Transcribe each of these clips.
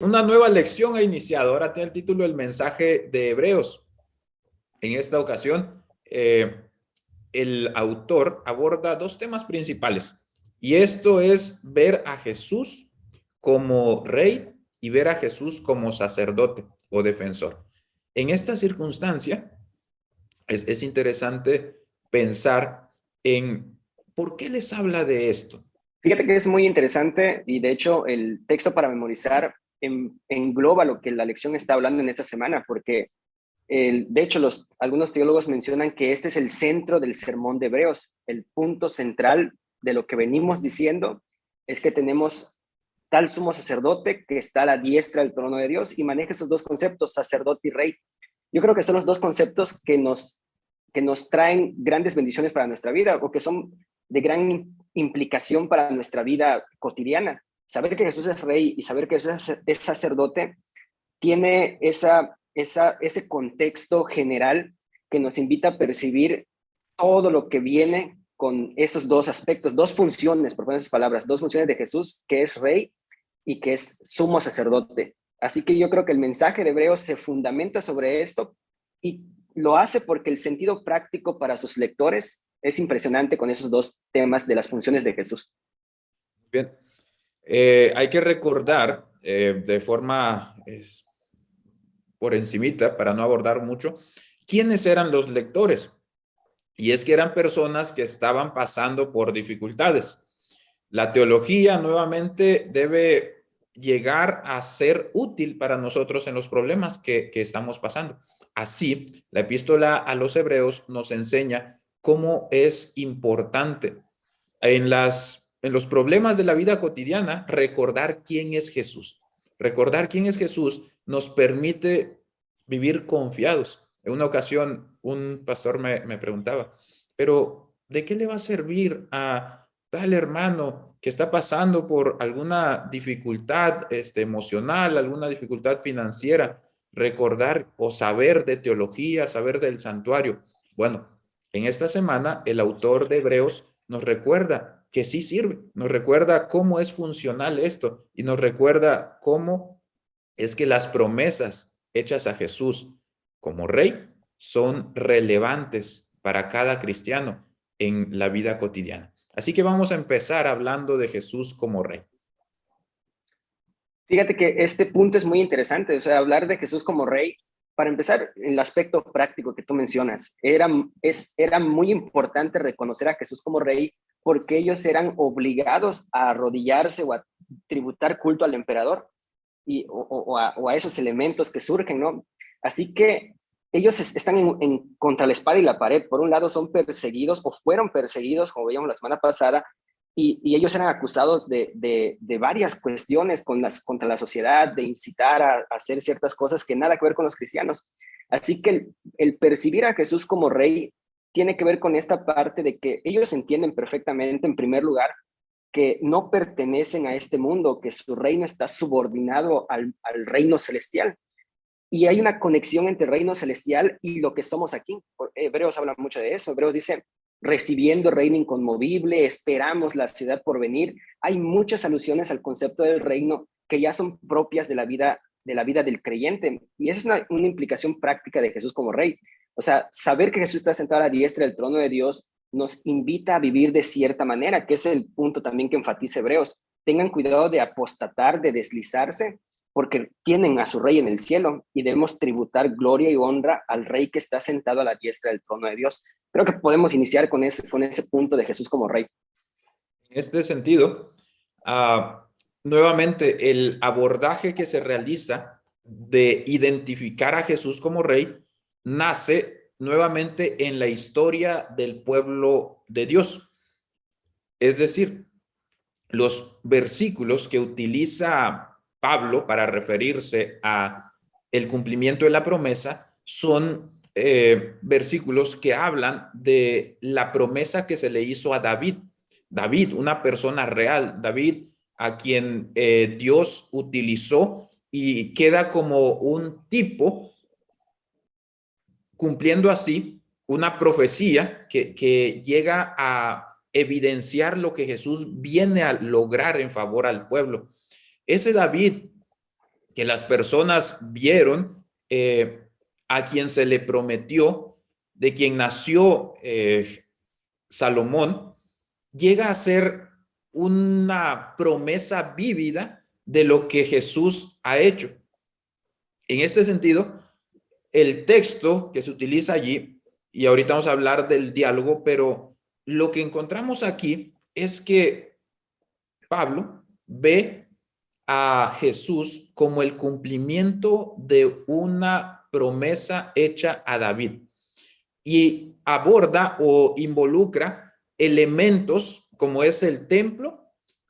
Una nueva lección ha iniciado. Ahora tiene el título El mensaje de Hebreos. En esta ocasión, el autor aborda dos temas principales. Y esto es ver a Jesús como rey y ver a Jesús como sacerdote o defensor. En esta circunstancia, es interesante pensar en por qué les habla de esto. Fíjate que es muy interesante y de hecho el texto para memorizar engloba lo que la lección está hablando en esta semana, porque de hecho algunos teólogos mencionan que este es el centro del sermón de Hebreos. El punto central de lo que venimos diciendo es que tenemos tal sumo sacerdote que está a la diestra del trono de Dios y maneja esos dos conceptos, sacerdote y rey. Yo creo que son los dos conceptos que nos traen grandes bendiciones para nuestra vida o que son de gran implicación para nuestra vida cotidiana. Saber que Jesús es rey y saber que Jesús es sacerdote tiene ese contexto general que nos invita a percibir todo lo que viene con esos dos aspectos, dos funciones, por poner esas palabras, dos funciones de Jesús, que es rey y que es sumo sacerdote. Así que yo creo que el mensaje de Hebreos se fundamenta sobre esto y lo hace porque el sentido práctico para sus lectores es impresionante con esos dos temas de las funciones de Jesús. Bien, hay que recordar de forma por encimita, para no abordar mucho, quiénes eran los lectores. Y es que eran personas que estaban pasando por dificultades. La teología nuevamente debe llegar a ser útil para nosotros en los problemas que estamos pasando. Así, la epístola a los Hebreos nos enseña cómo es importante en los problemas de la vida cotidiana recordar quién es Jesús. Recordar quién es Jesús nos permite vivir confiados. En una ocasión, un pastor me preguntaba, pero ¿de qué le va a servir a tal hermano que está pasando por alguna dificultad emocional, alguna dificultad financiera, recordar o saber de teología, saber del santuario? Bueno, en esta semana el autor de Hebreos nos recuerda que sí sirve, nos recuerda cómo es funcional esto y nos recuerda cómo es que las promesas hechas a Jesús como rey son relevantes para cada cristiano en la vida cotidiana. Así que vamos a empezar hablando de Jesús como rey. Fíjate que este punto es muy interesante, o sea, hablar de Jesús como rey, para empezar, el aspecto práctico que tú mencionas, era muy importante reconocer a Jesús como rey porque ellos eran obligados a arrodillarse o a tributar culto al emperador o a esos elementos que surgen, ¿no? Así que ellos están contra la espada y la pared. Por un lado son perseguidos o fueron perseguidos, como veíamos la semana pasada, y ellos eran acusados de varias cuestiones contra la sociedad, de incitar a hacer ciertas cosas que nada que ver con los cristianos. Así que el percibir a Jesús como rey tiene que ver con esta parte de que ellos entienden perfectamente, en primer lugar, que no pertenecen a este mundo, que su reino está subordinado al reino celestial. Y hay una conexión entre el reino celestial y lo que somos aquí. Hebreos habla mucho de eso. Hebreos dice, recibiendo el reino inconmovible, esperamos la ciudad por venir. Hay muchas alusiones al concepto del reino que ya son propias de la vida del creyente. Y esa es una implicación práctica de Jesús como rey. O sea, saber que Jesús está sentado a la diestra del trono de Dios nos invita a vivir de cierta manera, que es el punto también que enfatiza Hebreos. Tengan cuidado de apostatar, de deslizarse, porque tienen a su rey en el cielo y debemos tributar gloria y honra al rey que está sentado a la diestra del trono de Dios. Creo que podemos iniciar con ese punto de Jesús como rey. En este sentido, nuevamente el abordaje que se realiza de identificar a Jesús como rey nace nuevamente en la historia del pueblo de Dios. Es decir, los versículos que utiliza Pablo para referirse a el cumplimiento de la promesa son versículos que hablan de la promesa que se le hizo a David. David, una persona real, David a quien Dios utilizó y queda como un tipo cumpliendo así una profecía que llega a evidenciar lo que Jesús viene a lograr en favor al pueblo. Ese David que las personas vieron a quien se le prometió, de quien nació Salomón, llega a ser una promesa vívida de lo que Jesús ha hecho. En este sentido, el texto que se utiliza allí, y ahorita vamos a hablar del diálogo, pero lo que encontramos aquí es que Pablo ve a Jesús como el cumplimiento de una promesa hecha a David y aborda o involucra elementos como es el templo,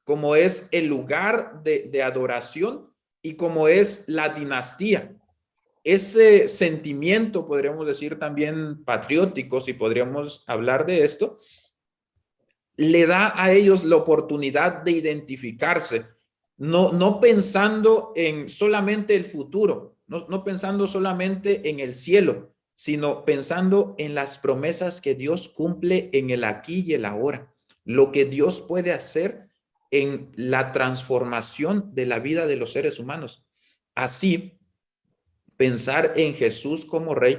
como es el lugar de adoración y como es la dinastía. Ese sentimiento, podríamos decir también patriótico, si podríamos hablar de esto, le da a ellos la oportunidad de identificarse, no pensando en solamente el futuro, no pensando solamente en el cielo, sino pensando en las promesas que Dios cumple en el aquí y el ahora, lo que Dios puede hacer en la transformación de la vida de los seres humanos. Así, pensar en Jesús como rey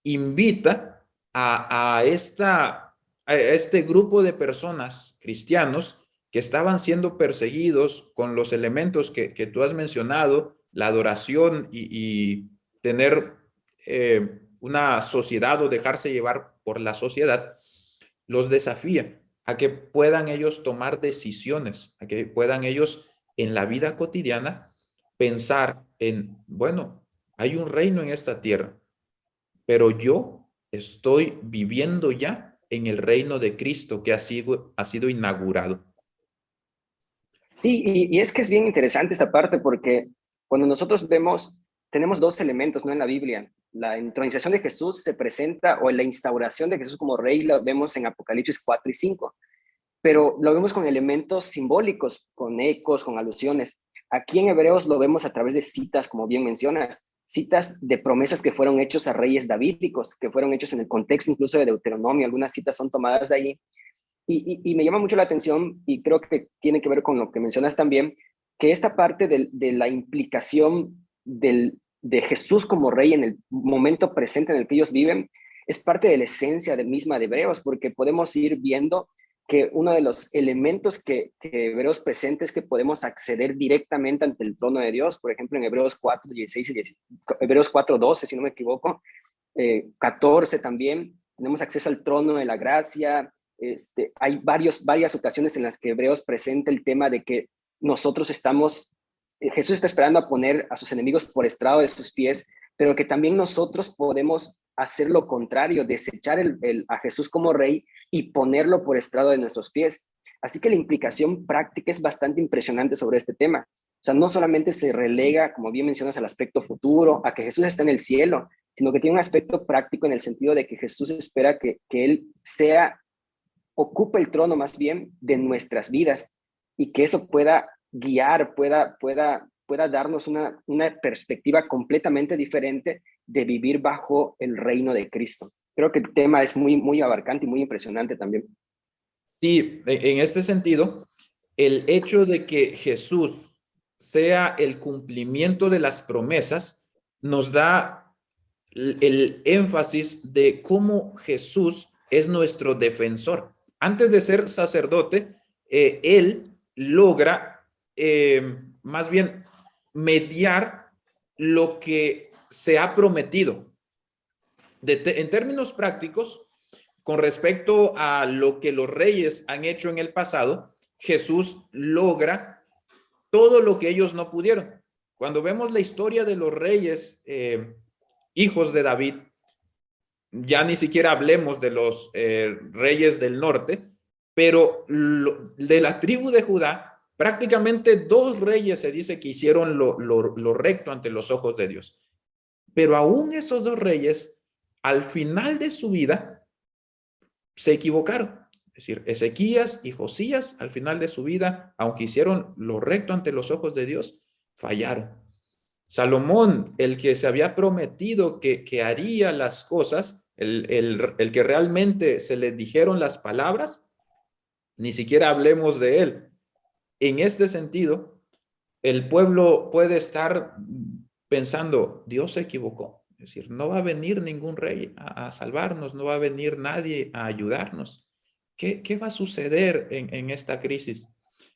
invita a este grupo de personas cristianos que estaban siendo perseguidos con los elementos que tú has mencionado, la adoración y tener una sociedad o dejarse llevar por la sociedad, los desafía a que puedan ellos tomar decisiones, a que puedan ellos en la vida cotidiana pensar en, bueno, hay un reino en esta tierra, pero yo estoy viviendo ya en el reino de Cristo que ha sido inaugurado. Sí, y es que es bien interesante esta parte porque cuando nosotros vemos, tenemos dos elementos, ¿no? En la Biblia. La entronización de Jesús se presenta, o la instauración de Jesús como rey, la vemos en Apocalipsis 4 y 5, pero lo vemos con elementos simbólicos, con ecos, con alusiones. Aquí en Hebreos lo vemos a través de citas, como bien mencionas, citas de promesas que fueron hechos a reyes davídicos, que fueron hechos en el contexto incluso de Deuteronomio, algunas citas son tomadas de allí. Y me llama mucho la atención, y creo que tiene que ver con lo que mencionas también, que esta parte de la implicación de Jesús como rey en el momento presente en el que ellos viven es parte de la esencia misma de Hebreos, porque podemos ir viendo que uno de los elementos que Hebreos presenta es que podemos acceder directamente ante el trono de Dios. Por ejemplo, en Hebreos 4, 16 y 10, Hebreos 4, 12, si no me equivoco, 14 también, tenemos acceso al trono de la gracia. Hay varias ocasiones en las que Hebreos presenta el tema de que nosotros Jesús está esperando a poner a sus enemigos por estrado de sus pies, pero que también nosotros podemos hacer lo contrario, desechar a Jesús como rey y ponerlo por estrado de nuestros pies. Así que la implicación práctica es bastante impresionante sobre este tema. O sea, no solamente se relega, como bien mencionas, al aspecto futuro, a que Jesús está en el cielo, sino que tiene un aspecto práctico en el sentido de que Jesús espera que Él ocupe el trono más bien de nuestras vidas y que eso pueda guiar, pueda darnos una perspectiva completamente diferente de vivir bajo el reino de Cristo. Creo que el tema es muy, muy abarcante y muy impresionante también. Sí, en este sentido, el hecho de que Jesús sea el cumplimiento de las promesas nos da el énfasis de cómo Jesús es nuestro defensor. Antes de ser sacerdote, él logra más bien mediar lo que se ha prometido. En términos prácticos, con respecto a lo que los reyes han hecho en el pasado, Jesús logra todo lo que ellos no pudieron. Cuando vemos la historia de los reyes, hijos de David, ya ni siquiera hablemos de los reyes del norte, pero de la tribu de Judá, prácticamente dos reyes se dice que hicieron lo recto ante los ojos de Dios. Pero aún esos dos reyes, al final de su vida, se equivocaron. Es decir, Ezequías y Josías, al final de su vida, aunque hicieron lo recto ante los ojos de Dios, fallaron. Salomón, el que se había prometido que haría las cosas, el que realmente se le dijeron las palabras, ni siquiera hablemos de él. En este sentido, el pueblo puede estar pensando, Dios se equivocó. Es decir, no va a venir ningún rey a salvarnos, no va a venir nadie a ayudarnos. ¿Qué va a suceder en esta crisis?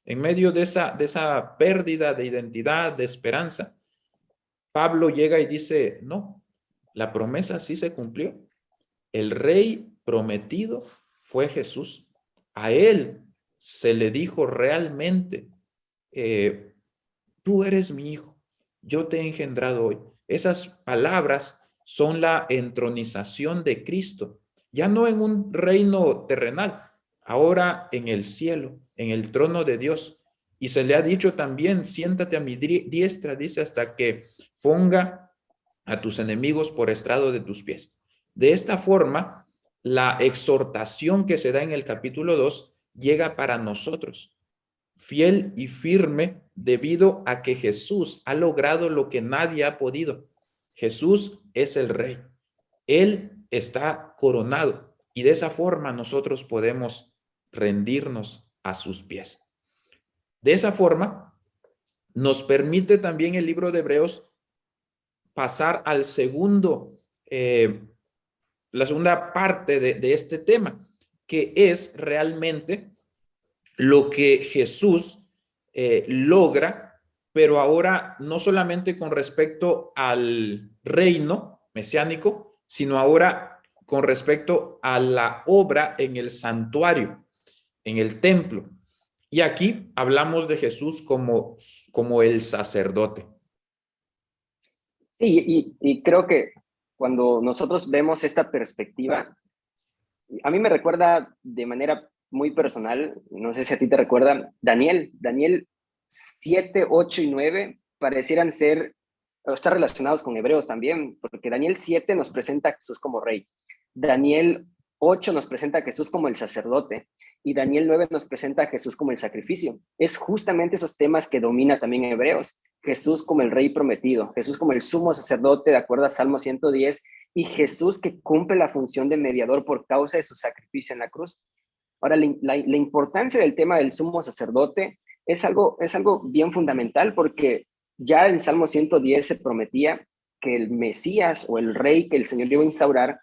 En medio de esa pérdida de identidad, de esperanza, Pablo llega y dice, no, la promesa sí se cumplió. El rey prometido fue Jesús. A él se le dijo realmente, tú eres mi hijo, yo te he engendrado hoy. Esas palabras son la entronización de Cristo, ya no en un reino terrenal, ahora en el cielo, en el trono de Dios. Y se le ha dicho también, siéntate a mi diestra, dice, hasta que ponga a tus enemigos por estrado de tus pies. De esta forma, la exhortación que se da en el capítulo 2 llega para nosotros, fiel y firme, debido a que Jesús ha logrado lo que nadie ha podido. Jesús es el Rey. Él está coronado y de esa forma nosotros podemos rendirnos a sus pies. De esa forma, nos permite también el libro de Hebreos pasar al la segunda parte de este tema, que es realmente lo que Jesús logra, pero ahora no solamente con respecto al reino mesiánico, sino ahora con respecto a la obra en el santuario, en el templo. Y aquí hablamos de Jesús como el sacerdote. Sí, y creo que cuando nosotros vemos esta perspectiva, a mí me recuerda de manera muy personal, no sé si a ti te recuerda, Daniel 7, 8 y 9 parecieran ser, o estar relacionados con Hebreos también, porque Daniel 7 nos presenta a Jesús como rey, Daniel 8 nos presenta a Jesús como el sacerdote, y Daniel 9 nos presenta a Jesús como el sacrificio. Es justamente esos temas que domina también Hebreos. Jesús como el rey prometido, Jesús como el sumo sacerdote, de acuerdo a Salmo 110, y Jesús que cumple la función de mediador por causa de su sacrificio en la cruz. Ahora, la importancia del tema del sumo sacerdote es algo bien fundamental, porque ya en Salmo 110 se prometía que el Mesías o el rey que el Señor iba a instaurar,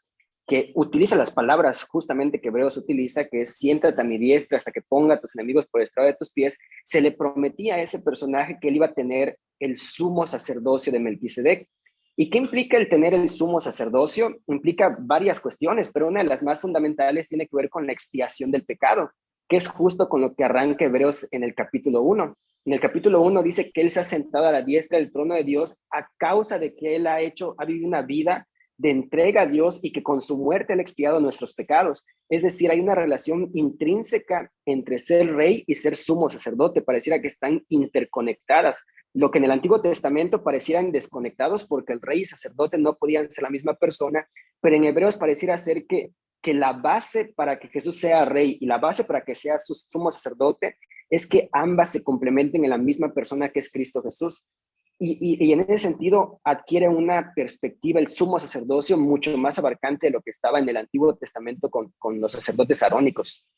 que utiliza las palabras justamente que Hebreos utiliza, que es siéntate a mi diestra hasta que ponga a tus enemigos por estrado de tus pies, se le prometía a ese personaje que él iba a tener el sumo sacerdocio de Melquisedec. ¿Y qué implica el tener el sumo sacerdocio? Implica varias cuestiones, pero una de las más fundamentales tiene que ver con la expiación del pecado, que es justo con lo que arranca Hebreos en el capítulo 1. En el capítulo 1 dice que él se ha sentado a la diestra del trono de Dios a causa de que él ha vivido una vida de entrega a Dios y que con su muerte él ha expiado nuestros pecados. Es decir, hay una relación intrínseca entre ser rey y ser sumo sacerdote. Pareciera que están interconectadas. Lo que en el Antiguo Testamento parecieran desconectados porque el rey y sacerdote no podían ser la misma persona, pero en Hebreos pareciera ser que la base para que Jesús sea rey y la base para que sea su sumo sacerdote es que ambas se complementen en la misma persona que es Cristo Jesús. Y en ese sentido adquiere una perspectiva el sumo sacerdocio mucho más abarcante de lo que estaba en el Antiguo Testamento con los sacerdotes arónicos.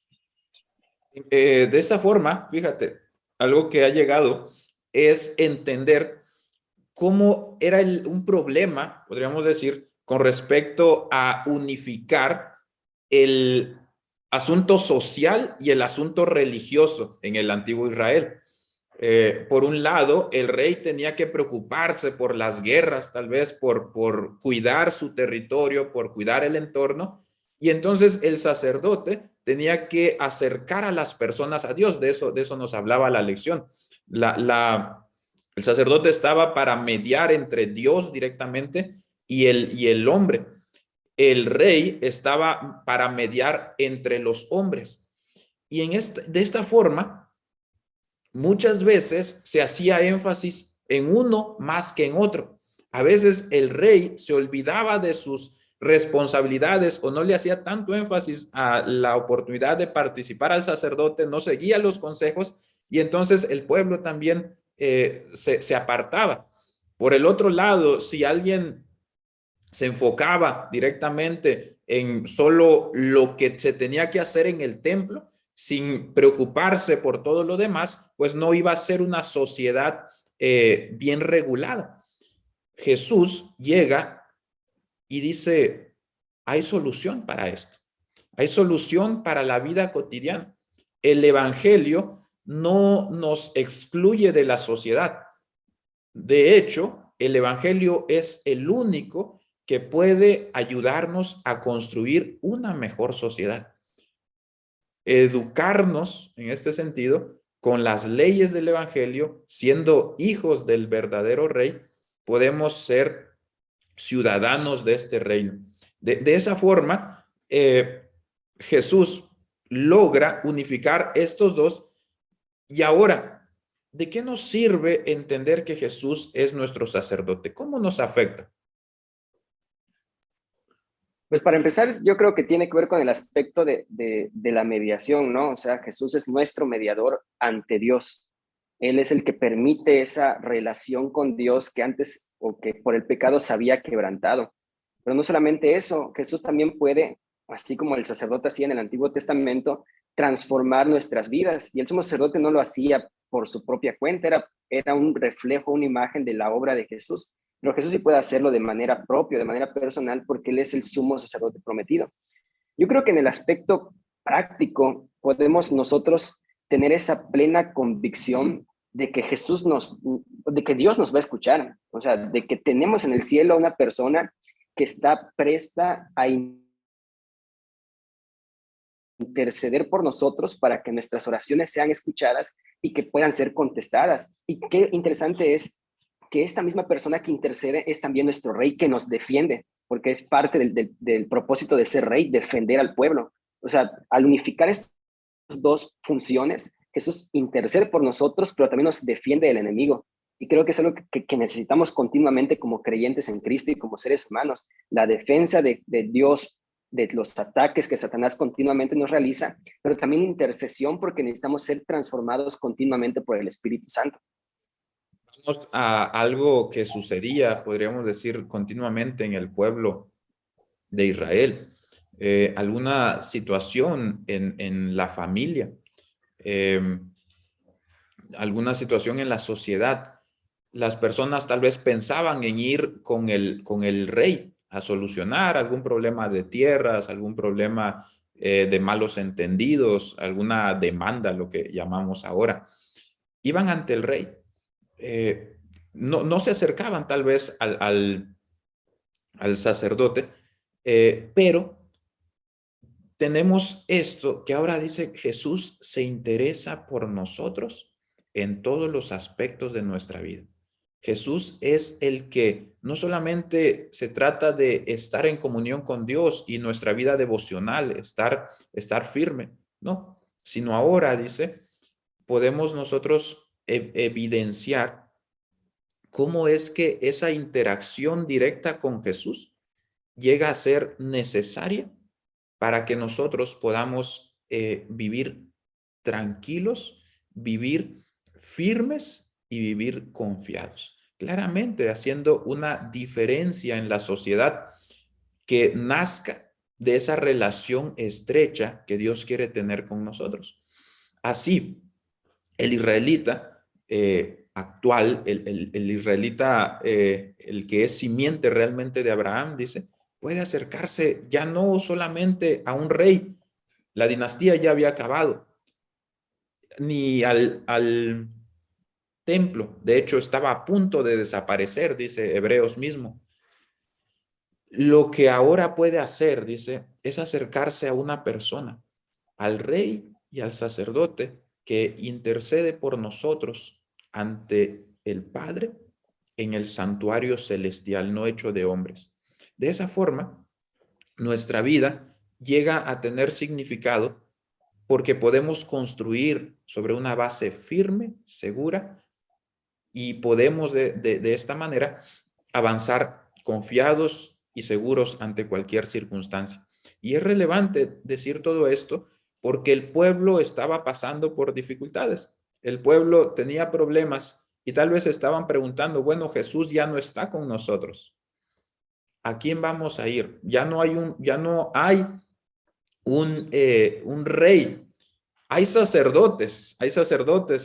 De esta forma, fíjate, algo que ha llegado es entender cómo era un problema, podríamos decir, con respecto a unificar el asunto social y el asunto religioso en el antiguo Israel. Por un lado, el rey tenía que preocuparse por las guerras, tal vez por cuidar su territorio, por cuidar el entorno, y entonces el sacerdote tenía que acercar a las personas a Dios. De eso nos hablaba la lección. El sacerdote estaba para mediar entre Dios directamente y el hombre. El rey estaba para mediar entre los hombres. Y de esta forma, muchas veces se hacía énfasis en uno más que en otro. A veces el rey se olvidaba de sus responsabilidades o no le hacía tanto énfasis a la oportunidad de participar al sacerdote, no seguía los consejos y entonces el pueblo también se apartaba. Por el otro lado, si alguien se enfocaba directamente en solo lo que se tenía que hacer en el templo, sin preocuparse por todo lo demás, pues no iba a ser una sociedad bien regulada. Jesús llega y dice, hay solución para esto. Hay solución para la vida cotidiana. El evangelio no nos excluye de la sociedad. De hecho, el evangelio es el único que puede ayudarnos a construir una mejor sociedad. Educarnos en este sentido con las leyes del evangelio, siendo hijos del verdadero rey, podemos ser ciudadanos de este reino. De esa forma, Jesús logra unificar estos dos. Y ahora, ¿de qué nos sirve entender que Jesús es nuestro sacerdote? ¿Cómo nos afecta? Pues para empezar, yo creo que tiene que ver con el aspecto de la mediación, ¿no? O sea, Jesús es nuestro mediador ante Dios. Él es el que permite esa relación con Dios que antes o que por el pecado se había quebrantado. Pero no solamente eso, Jesús también puede, así como el sacerdote hacía en el Antiguo Testamento, transformar nuestras vidas. Y el sumo sacerdote no lo hacía por su propia cuenta, era un reflejo, una imagen de la obra de Jesús. Pero Jesús sí puede hacerlo de manera propia, de manera personal, porque Él es el sumo sacerdote prometido. Yo creo que en el aspecto práctico podemos nosotros tener esa plena convicción de que de que Dios nos va a escuchar, o sea, de que tenemos en el cielo a una persona que está presta a interceder por nosotros para que nuestras oraciones sean escuchadas y que puedan ser contestadas. Y qué interesante es que esta misma persona que intercede es también nuestro rey que nos defiende, porque es parte del propósito de ser rey, defender al pueblo. O sea, al unificar estas dos funciones, Jesús intercede por nosotros, pero también nos defiende del enemigo. Y creo que es algo que necesitamos continuamente como creyentes en Cristo y como seres humanos. La defensa de Dios de los ataques que Satanás continuamente nos realiza, pero también intercesión porque necesitamos ser transformados continuamente por el Espíritu Santo. Vamos a algo que sucedía, podríamos decir, continuamente en el pueblo de Israel. Alguna situación en la familia, eh, alguna situación en la sociedad. Las personas tal vez pensaban en ir con el rey a solucionar algún problema de tierras, algún problema de malos entendidos, alguna demanda, lo que llamamos ahora. Iban ante el rey. No se acercaban tal vez al sacerdote, pero tenemos esto que ahora dice Jesús se interesa por nosotros en todos los aspectos de nuestra vida. Jesús es el que no solamente se trata de estar en comunión con Dios y nuestra vida devocional, estar firme, no, sino ahora, dice, podemos nosotros evidenciar cómo es que esa interacción directa con Jesús llega a ser necesaria para que nosotros podamos vivir tranquilos, vivir firmes y vivir confiados. Claramente haciendo una diferencia en la sociedad que nazca de esa relación estrecha que Dios quiere tener con nosotros. Así, el israelita actual, el israelita, el que es simiente realmente de Abraham, dice, puede acercarse ya no solamente a un rey, la dinastía ya había acabado, ni al templo, de hecho estaba a punto de desaparecer, dice Hebreos mismo. Lo que ahora puede hacer, dice, es acercarse a una persona, al rey y al sacerdote que intercede por nosotros ante el Padre en el santuario celestial, no hecho de hombres. De esa forma, nuestra vida llega a tener significado porque podemos construir sobre una base firme, segura, y podemos de esta manera avanzar confiados y seguros ante cualquier circunstancia. Y es relevante decir todo esto porque el pueblo estaba pasando por dificultades. El pueblo tenía problemas y tal vez estaban preguntando, bueno, Jesús ya no está con nosotros. ¿A quién vamos a ir? Ya no hay un rey. Hay sacerdotes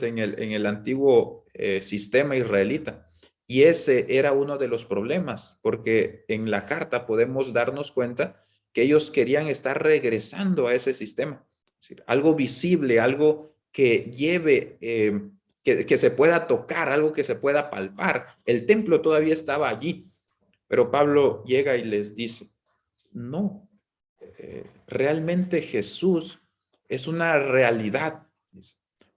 en el antiguo sistema israelita. Y ese era uno de los problemas, porque en la carta podemos darnos cuenta que ellos querían estar regresando a ese sistema. Es decir, algo visible, algo que lleve, que se pueda tocar, algo que se pueda palpar. El templo todavía estaba allí, pero Pablo llega y les dice, no, realmente Jesús es una realidad.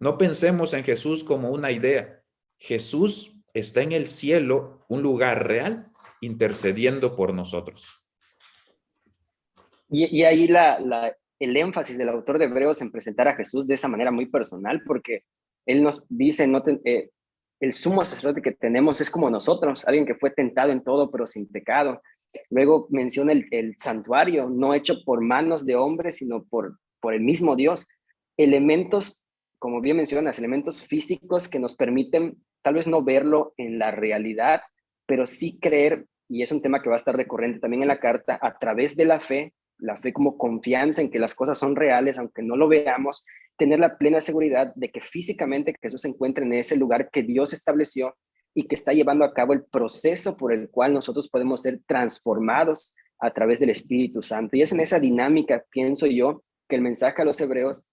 No pensemos en Jesús como una idea. Jesús está en el cielo, un lugar real, intercediendo por nosotros. Y ahí el énfasis del autor de Hebreos en presentar a Jesús de esa manera muy personal, porque él nos dice, el sumo sacerdote que tenemos es como nosotros, alguien que fue tentado en todo, pero sin pecado. Luego menciona el santuario, no hecho por manos de hombres, sino por el mismo Dios. Elementos, como bien mencionas, elementos físicos que nos permiten tal vez no verlo en la realidad, pero sí creer, y es un tema que va a estar recurrente también en la carta, a través de la fe como confianza en que las cosas son reales, aunque no lo veamos, tener la plena seguridad de que físicamente Jesús se encuentra en ese lugar que Dios estableció y que está llevando a cabo el proceso por el cual nosotros podemos ser transformados a través del Espíritu Santo. Y es en esa dinámica, pienso yo, que el mensaje a los hebreos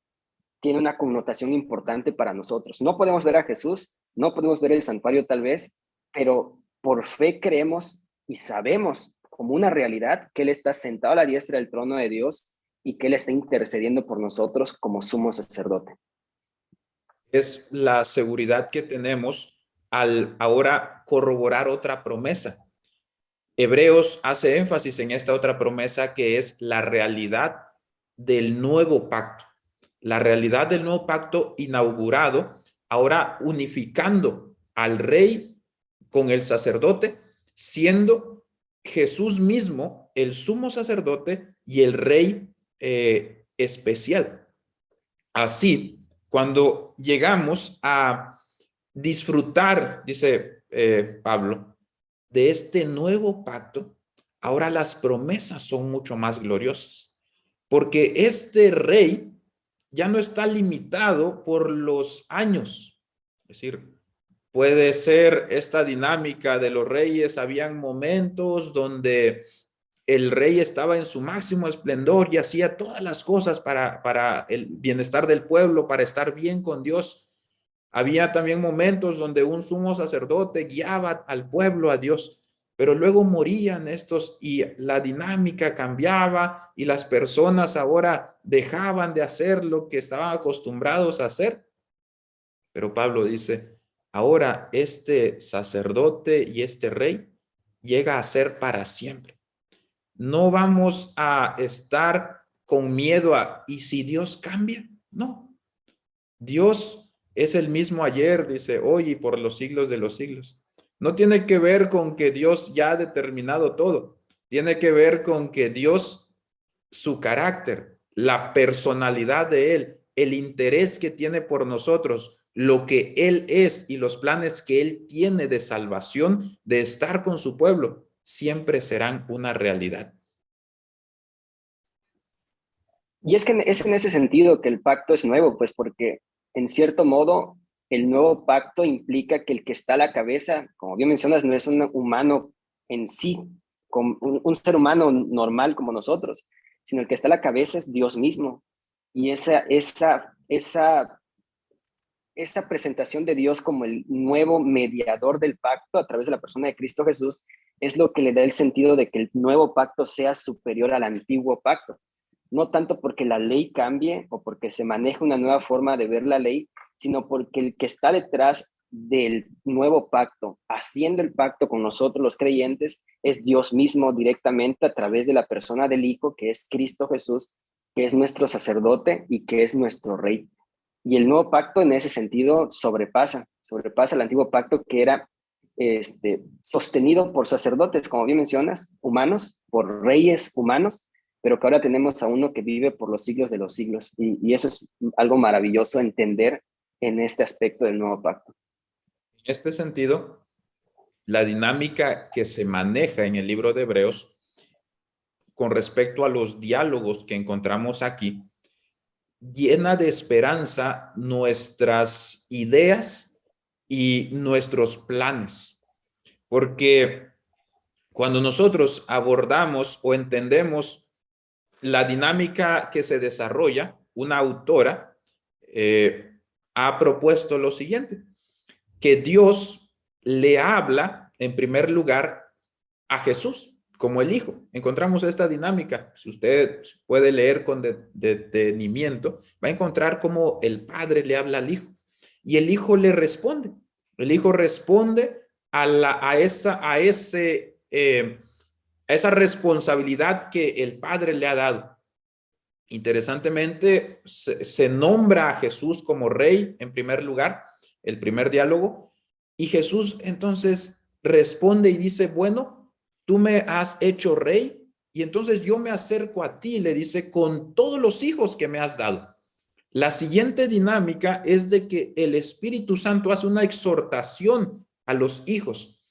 tiene una connotación importante para nosotros. No podemos ver a Jesús, no podemos ver el santuario tal vez, pero por fe creemos y sabemos como una realidad que Él está sentado a la diestra del trono de Dios y que Él está intercediendo por nosotros como sumo sacerdote. Es la seguridad que tenemos al ahora corroborar otra promesa. Hebreos hace énfasis en esta otra promesa que es la realidad del nuevo pacto. La realidad del nuevo pacto inaugurado, ahora unificando al rey con el sacerdote, siendo Jesús mismo el sumo sacerdote y el rey especial. Así, cuando llegamos a disfrutar, dice Pablo, de este nuevo pacto, ahora las promesas son mucho más gloriosas, porque este rey ya no está limitado por los años. Es decir, puede ser esta dinámica de los reyes, habían momentos donde el rey estaba en su máximo esplendor y hacía todas las cosas para el bienestar del pueblo, para estar bien con Dios. Había también momentos donde un sumo sacerdote guiaba al pueblo a Dios, pero luego morían estos y la dinámica cambiaba y las personas ahora dejaban de hacer lo que estaban acostumbrados a hacer. Pero Pablo dice, ahora este sacerdote y este rey llega a ser para siempre. No vamos a estar con miedo a, ¿y si Dios cambia? No. Dios es el mismo ayer, dice, hoy y por los siglos de los siglos. No tiene que ver con que Dios ya ha determinado todo. Tiene que ver con que Dios, su carácter, la personalidad de Él, el interés que tiene por nosotros, lo que Él es y los planes que Él tiene de salvación, de estar con su pueblo, siempre serán una realidad. Y es que es en ese sentido que el pacto es nuevo, pues porque en cierto modo el nuevo pacto implica que el que está a la cabeza, como bien mencionas, no es un humano en sí, como un ser humano normal como nosotros, sino el que está a la cabeza es Dios mismo. Y esa presentación de Dios como el nuevo mediador del pacto a través de la persona de Cristo Jesús es lo que le da el sentido de que el nuevo pacto sea superior al antiguo pacto. No tanto porque la ley cambie o porque se maneje una nueva forma de ver la ley, sino porque el que está detrás del nuevo pacto, haciendo el pacto con nosotros los creyentes, es Dios mismo directamente a través de la persona del Hijo, que es Cristo Jesús, que es nuestro sacerdote y que es nuestro rey. Y el nuevo pacto en ese sentido sobrepasa el antiguo pacto que era sostenido por sacerdotes, como bien mencionas, humanos, por reyes humanos, pero que ahora tenemos a uno que vive por los siglos de los siglos. Y eso es algo maravilloso entender en este aspecto del nuevo pacto. En este sentido, la dinámica que se maneja en el libro de Hebreos con respecto a los diálogos que encontramos aquí, llena de esperanza nuestras ideas y nuestros planes. Porque cuando nosotros abordamos o entendemos la dinámica que se desarrolla, una autora ha propuesto lo siguiente, que Dios le habla en primer lugar a Jesús como el Hijo. Encontramos esta dinámica. Si usted puede leer con detenimiento, va a encontrar cómo el Padre le habla al Hijo y el Hijo le responde. El Hijo responde a esa responsabilidad que el Padre le ha dado. Interesantemente, se nombra a Jesús como rey en primer lugar, el primer diálogo, y Jesús entonces responde y dice, bueno, tú me has hecho rey, y entonces yo me acerco a ti, le dice, con todos los hijos que me has dado. La siguiente dinámica es de que el Espíritu Santo hace una exhortación a los hijos.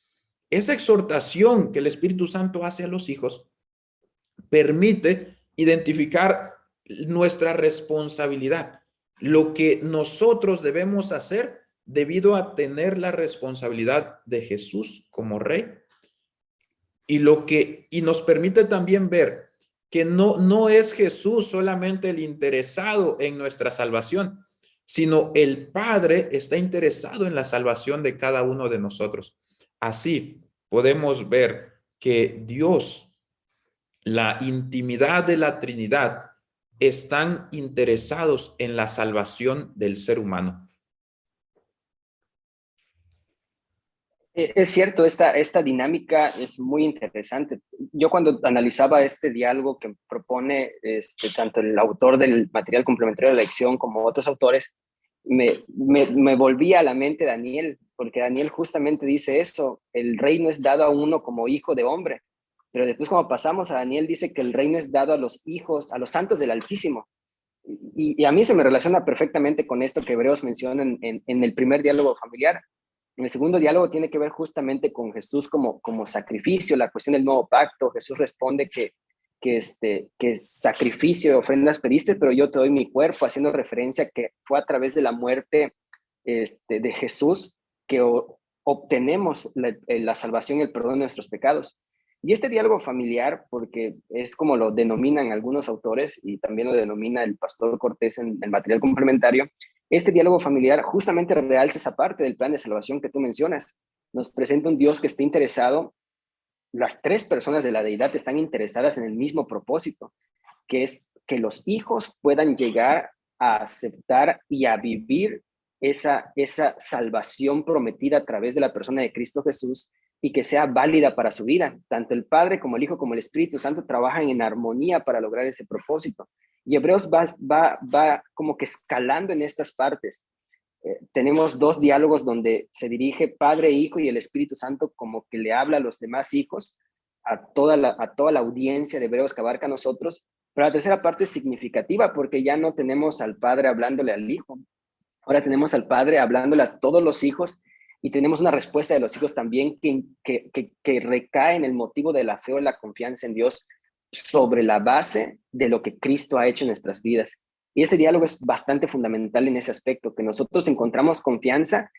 Esa exhortación que el Espíritu Santo hace a los hijos permite identificar nuestra responsabilidad, lo que nosotros debemos hacer debido a tener la responsabilidad de Jesús como rey y nos permite también ver que no es Jesús solamente el interesado en nuestra salvación, sino el Padre está interesado en la salvación de cada uno de nosotros. Así podemos ver que Dios, la intimidad de la Trinidad, están interesados en la salvación del ser humano. Es cierto, esta dinámica es muy interesante. Yo cuando analizaba este diálogo que propone tanto el autor del material complementario de la lección como otros autores, me volvía a la mente Daniel, porque Daniel justamente dice eso, el reino es dado a uno como hijo de hombre, pero después cuando pasamos a Daniel dice que el reino es dado a los hijos, a los santos del Altísimo. Y a mí se me relaciona perfectamente con esto que Hebreos menciona en el primer diálogo familiar. En el segundo diálogo tiene que ver justamente con Jesús como sacrificio, la cuestión del nuevo pacto. Jesús responde que sacrificio y ofrendas pediste, pero yo te doy mi cuerpo, haciendo referencia que fue a través de la muerte de Jesús que obtenemos la salvación y el perdón de nuestros pecados. Y este diálogo familiar, porque es como lo denominan algunos autores y también lo denomina el pastor Cortés en el material complementario, este diálogo familiar justamente realza esa parte del plan de salvación que tú mencionas. Nos presenta un Dios que está interesado, las tres personas de la deidad están interesadas en el mismo propósito, que es que los hijos puedan llegar a aceptar y a vivir esa salvación prometida a través de la persona de Cristo Jesús y que sea válida para su vida. Tanto el Padre como el Hijo como el Espíritu Santo trabajan en armonía para lograr ese propósito. Y Hebreos va como que escalando en estas partes. Tenemos dos diálogos donde se dirige Padre, Hijo y el Espíritu Santo como que le habla a los demás hijos, a toda la audiencia de Hebreos que abarca a nosotros. Pero la tercera parte es significativa porque ya no tenemos al Padre hablándole al Hijo. Ahora tenemos al Padre hablándole a todos los hijos y tenemos una respuesta de los hijos también que recae en el motivo de la fe o la confianza en Dios sobre la base de lo que Cristo ha hecho en nuestras vidas. Y ese diálogo es bastante fundamental en ese aspecto, que nosotros encontramos confianza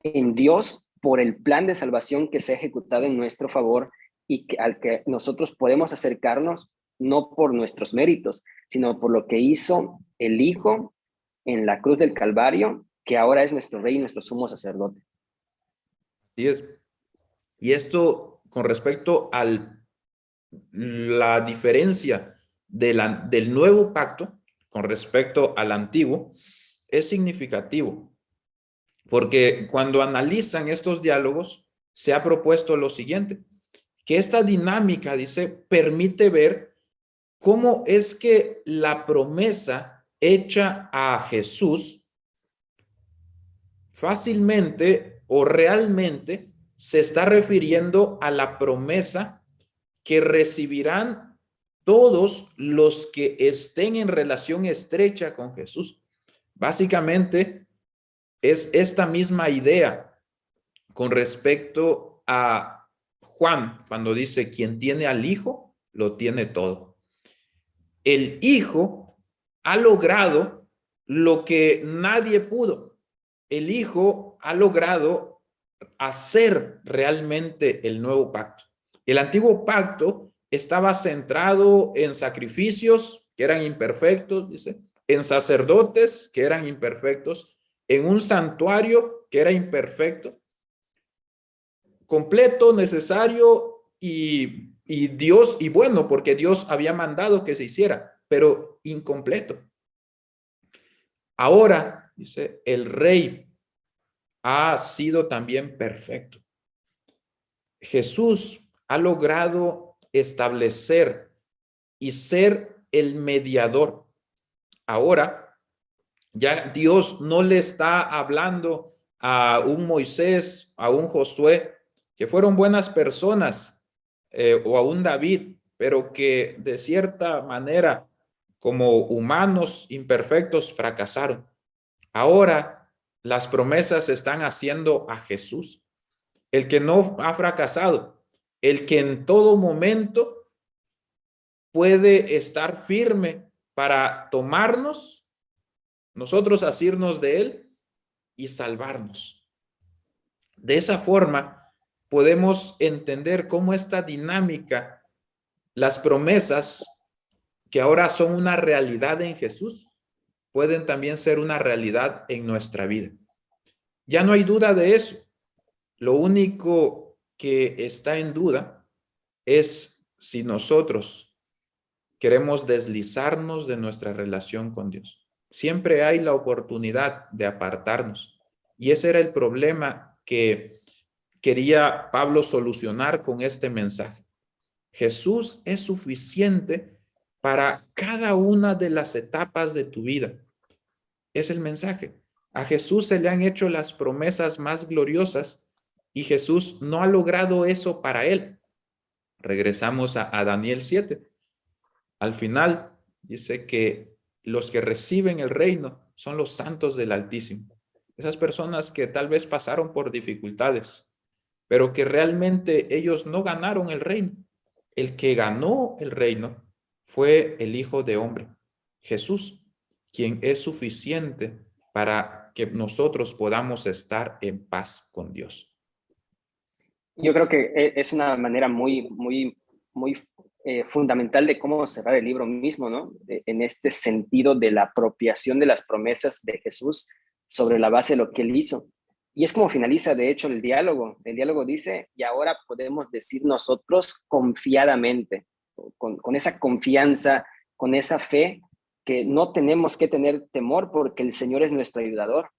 en Dios por el plan de salvación que se ha ejecutado en nuestro favor y al que nosotros podemos acercarnos no por nuestros méritos, sino por lo que hizo el Hijo en la cruz del Calvario, que ahora es nuestro Rey y nuestro sumo sacerdote. Así es. Y esto con respecto a la diferencia del nuevo pacto con respecto al antiguo es significativo, porque cuando analizan estos diálogos se ha propuesto lo siguiente, que esta dinámica, dice, permite ver cómo es que la promesa hecha a Jesús fácilmente o realmente se está refiriendo a la promesa que recibirán todos los que estén en relación estrecha con Jesús. Básicamente es esta misma idea con respecto a Juan, cuando dice, quien tiene al Hijo, lo tiene todo. El Hijo ha logrado lo que nadie pudo. el Hijo ha logrado hacer realmente el nuevo pacto. El antiguo pacto estaba centrado en sacrificios que eran imperfectos, dice, en sacerdotes que eran imperfectos, en un santuario que era imperfecto, completo, necesario y Dios, y bueno, porque Dios había mandado que se hiciera, pero incompleto. Ahora, dice, el rey ha sido también perfecto. Jesús ha logrado establecer y ser el mediador. Ahora, ya Dios no le está hablando a un Moisés, a un Josué, que fueron buenas personas, o a un David, pero que de cierta manera, como humanos imperfectos, fracasaron. Ahora, las promesas se están haciendo a Jesús, el que no ha fracasado, el que en todo momento puede estar firme para tomarnos, nosotros asirnos de él y salvarnos. De esa forma, podemos entender cómo esta dinámica, las promesas que ahora son una realidad en Jesús, pueden también ser una realidad en nuestra vida. Ya no hay duda de eso. Lo único que está en duda es si nosotros queremos deslizarnos de nuestra relación con Dios. Siempre hay la oportunidad de apartarnos. Y ese era el problema que quería Pablo solucionar con este mensaje. Jesús es suficiente para cada una de las etapas de tu vida. Es el mensaje. A Jesús se le han hecho las promesas más gloriosas y Jesús no ha logrado eso para él. Regresamos a Daniel 7. Al final dice que los que reciben el reino son los santos del Altísimo. Esas personas que tal vez pasaron por dificultades, pero que realmente ellos no ganaron el reino. El que ganó el reino fue el Hijo de Hombre, Jesús, quien es suficiente para que nosotros podamos estar en paz con Dios. Yo creo que es una manera muy fundamental de cómo cerrar el libro mismo, ¿no? En este sentido de la apropiación de las promesas de Jesús sobre la base de lo que él hizo. Y es como finaliza, de hecho, el diálogo. El diálogo dice, y ahora podemos decir nosotros confiadamente, con esa confianza, con esa fe, que no tenemos que tener temor porque el Señor es nuestro ayudador.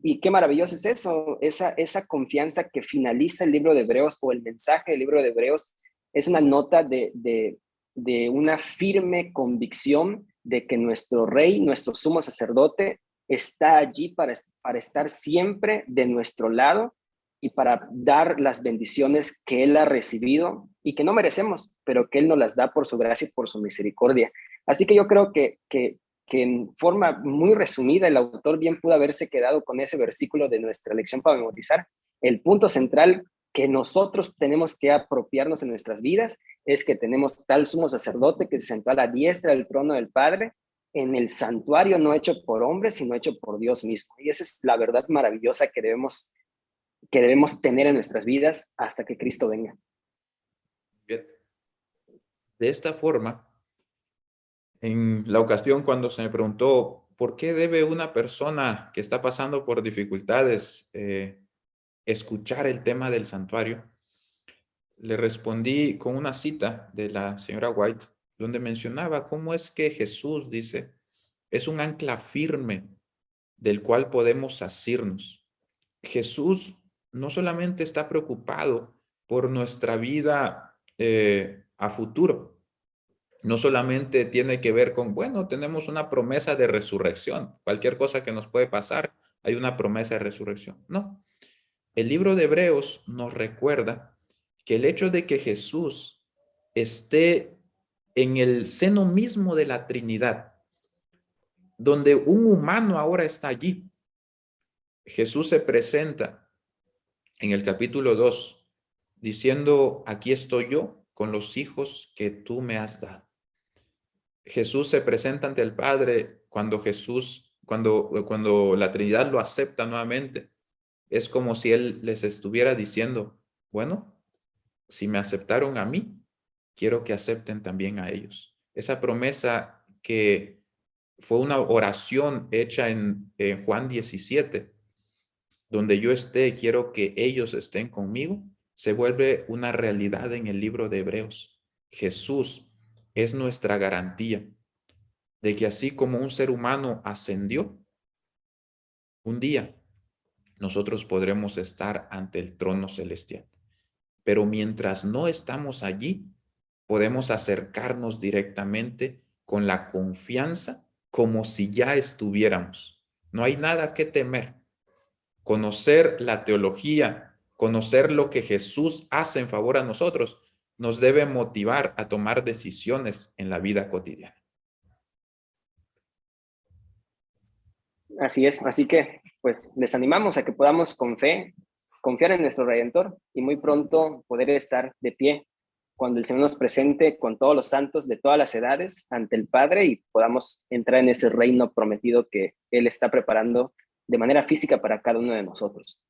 Y qué maravilloso es eso, esa confianza que finaliza el libro de Hebreos o el mensaje del libro de Hebreos es una nota de una firme convicción de que nuestro rey, nuestro sumo sacerdote, está allí para estar siempre de nuestro lado y para dar las bendiciones que él ha recibido y que no merecemos, pero que él nos las da por su gracia y por su misericordia. Así que yo creo que en forma muy resumida el autor bien pudo haberse quedado con ese versículo de nuestra lección para memorizar. El punto central que nosotros tenemos que apropiarnos en nuestras vidas es que tenemos tal sumo sacerdote que se sentó a la diestra del trono del Padre en el santuario no hecho por hombres, sino hecho por Dios mismo. Y esa es la verdad maravillosa que debemos tener en nuestras vidas hasta que Cristo venga. Bien. De esta forma, en la ocasión cuando se me preguntó por qué debe una persona que está pasando por dificultades escuchar el tema del santuario, le respondí con una cita de la señora White, donde mencionaba cómo es que Jesús, dice, es un ancla firme del cual podemos asirnos. Jesús no solamente está preocupado por nuestra vida a futuro, no solamente tiene que ver con, bueno, tenemos una promesa de resurrección, cualquier cosa que nos puede pasar, hay una promesa de resurrección. No, el libro de Hebreos nos recuerda que el hecho de que Jesús esté en el seno mismo de la Trinidad, donde un humano ahora está allí, Jesús se presenta en el capítulo 2 diciendo, aquí estoy yo con los hijos que tú me has dado. Jesús se presenta ante el Padre cuando Jesús, cuando la Trinidad lo acepta nuevamente, es como si Él les estuviera diciendo, bueno, si me aceptaron a mí, quiero que acepten también a ellos. Esa promesa que fue una oración hecha en Juan 17, donde yo esté, quiero que ellos estén conmigo, se vuelve una realidad en el libro de Hebreos. Jesús es nuestra garantía de que así como un ser humano ascendió, un día nosotros podremos estar ante el trono celestial. Pero mientras no estamos allí, podemos acercarnos directamente con la confianza como si ya estuviéramos. No hay nada que temer. Conocer la teología, conocer lo que Jesús hace en favor a nosotros, nos debe motivar a tomar decisiones en la vida cotidiana. Así es, así que pues les animamos a que podamos con fe confiar en nuestro Redentor y muy pronto poder estar de pie cuando el Señor nos presente con todos los santos de todas las edades ante el Padre y podamos entrar en ese reino prometido que Él está preparando de manera física para cada uno de nosotros.